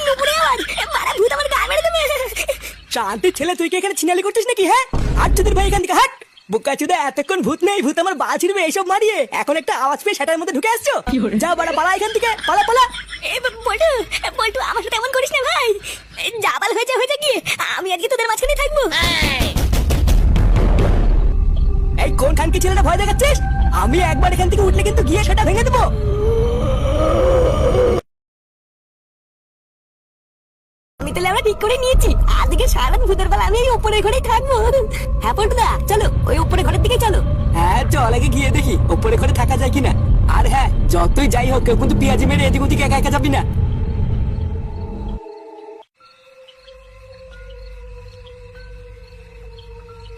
নুপুরে আমার মারা ভূত আমার গায়ে মেরে দেবে। শান্তির ছেলে, তুই কি এখানে ছিনালি করছিস নাকি? হ্যাঁ, হাট চুদির ভাই এখান থেকে হাট। বোকা চুদা, এতক্ষণ ভূত নেই, ভূত আমার বাল ছিড়বে এইসব মারিয়ে এখন একটা আওয়াজ পেয়ে সেটার মধ্যে ঢুকে আসছো। যা বাড়া, পালা এখান থেকে, পালা পালা। বল্টু বল্টু আমার সাথে এমন করিস না ভাই, জাবাল হয়েছে হয়েছে কি, আমি আজকে তোদের মাঝখানে থাকবো। এই কোন খানকি ছেলেটা ভয় দেখাচ্ছিস? আমি একবার এখান থেকে উঠলে কিন্তু গিয়ে সেটা ভেঙে দেবো। আমি তাহলে আমরা ঠিক করে নিয়েছি, আজকে সারা ভূতের বেলা আমি এই উপরের ঘরেই থাকবো। হ্যাঁ পল্টুদা, চলো ওই উপরের ঘরের দিকে চলো। হ্যাঁ চল, আগে গিয়ে দেখি ওপরে ঘরে থাকা যায় কিনা। আর হ্যাঁ, যতই যাই হোক, কেউ কিন্তু পেঁয়াজি মেরে এদিক ওদিকে একা একা যাবি না।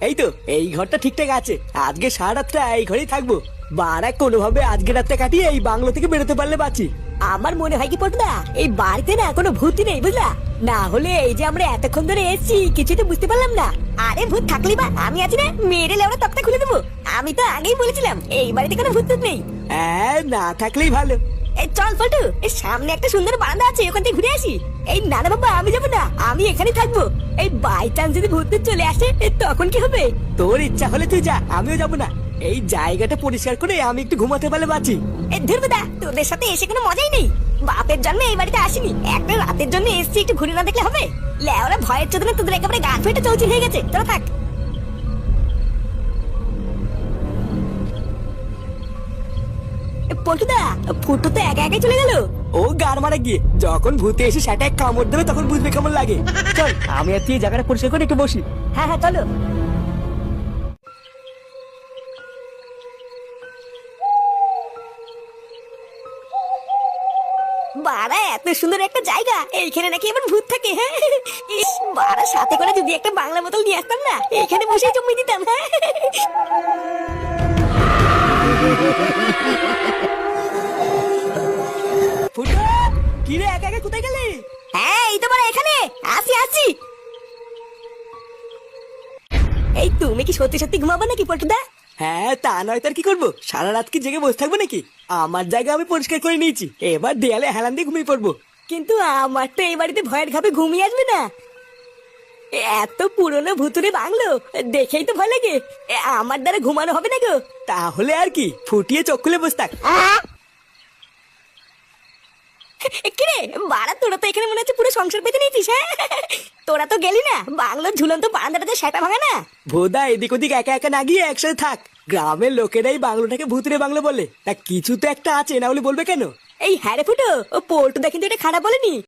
এই তো, এই ঘরটা ঠিকঠাক আছে। আজকে সারা রাতটা এই ঘরেই থাকবো। বারা কোনোভাবে আজকে রাতটা কাটিয়ে এই বাংলো থেকে বেরোতে পারলে বাঁচি। আমার মনে হয় কি পল্টুদা, এই বাড়িতে না কোনো ভূতই নেই বুঝলা। না হলে এই যে আমরা এতক্ষণ ধরে এসেছি কিছুই তো বুঝতে পারলাম না। আরে ভূত থাকলেই বা আমি আছি না, মেরে লেওরা তক্তা খুলে দেবো। আমি তো আগেই বলেছিলাম এই বাড়িতে কোনো ভূত নেই। হ্যাঁ, না থাকলেই ভালো। এই চল পল্টু, এই সামনে একটা সুন্দর বারান্দা আছে, ওখান থেকে ঘুরে আসি। এই না না বাবা, আমি যাবো না, আমি এখানেই থাকবো। এই বাই চান্স যদি ভূত চলে আসে তখন কি হবে? তোর ইচ্ছা হলে তুই যা, আমিও যাবো না। এই জায়গাটা পরিষ্কার করে আমি একটু ঘুমাতে পারলে বাঁচি। এই ধর্মদা, তোদের সাথে এসে কোনো মজাই নেই। বাপের জন্য এই বাড়িতে আসিনি, একটা রাতের জন্য এসছি, একটু ঘুরে না দেখলে হবে? লেওরা ভয়ের চোদনে তোদের একেবারে গান ফেটে চৌচির হয়ে গেছে। তোরা থাক। পল্টুদা, ফুটো তো একা একাই চলে গেল। ও গার মারা গিয়ে, যখন ভূতে এসে সেটা এক কামড় দেবে তখন বুঝবে কেমন লাগে। চল, আমি আর তুই এই জায়গাটা পরিষ্কার করে একটু বসি। হ্যাঁ হ্যাঁ চলো। বাড়া এত সুন্দর একটা জায়গা, এইখানে নাকি এবার ভূত থাকে। হ্যাঁ ইস, বাড়া সাথে করে যদি একটা বাংলা বোতল নিয়ে আসতাম না, এইখানে বসে জমি দিতাম। হ্যাঁ ফুটো, কি রে, একা একা কোথায় গেলি? হ্যাঁ এই তো বাড়া এখানে আসি আসি। এই তুমি কি সত্যি সত্যি ঘুমাবো নাকি পল্টুদা? হ্যাঁ, তা নয় তার কি করবো, সারা রাত কি জেগে বসে থাকবো নাকি? আমার জায়গা আমি পরিষ্কার করে নিয়েছি, এবার দেয়ালে হেলান দিয়ে ঘুমিয়ে পড়বো। কিন্তু আমার তো এই বাড়িতে ভয়ের ঘাপে ঘুমিয়ে আসবে না। এত পুরনো ভুতুরে বাংলো, দেখেই তো ভয় লাগে। আমার দ্বারা ঘুমানো হবে না গো। তাহলে আর কি, ফুটিয়ে চোখ খুলে বসে থাক। কিরে বাড়া, তোরা তো এখানে মনে হচ্ছে পুরো সংসার পেতে নিয়েছিস। হ্যাঁ তোরা তো গেলি না বাংলোর ঝুলন্ত বারান্দাটাতে সেটা ভাঙা না। ভোদা, এদিক ওদিক একা একা না গিয়ে একসাথে থাক। গ্রামের লোকেরাই বাংলোটাকে ভুতুরে বাংলো বলে, তা কিছু তো একটা আছে, না বলে বলবে কেন? এই হ্যাঁ রে ফুটো, ও পল্টুদা কিন্তু এটা খারাপ বলেনি।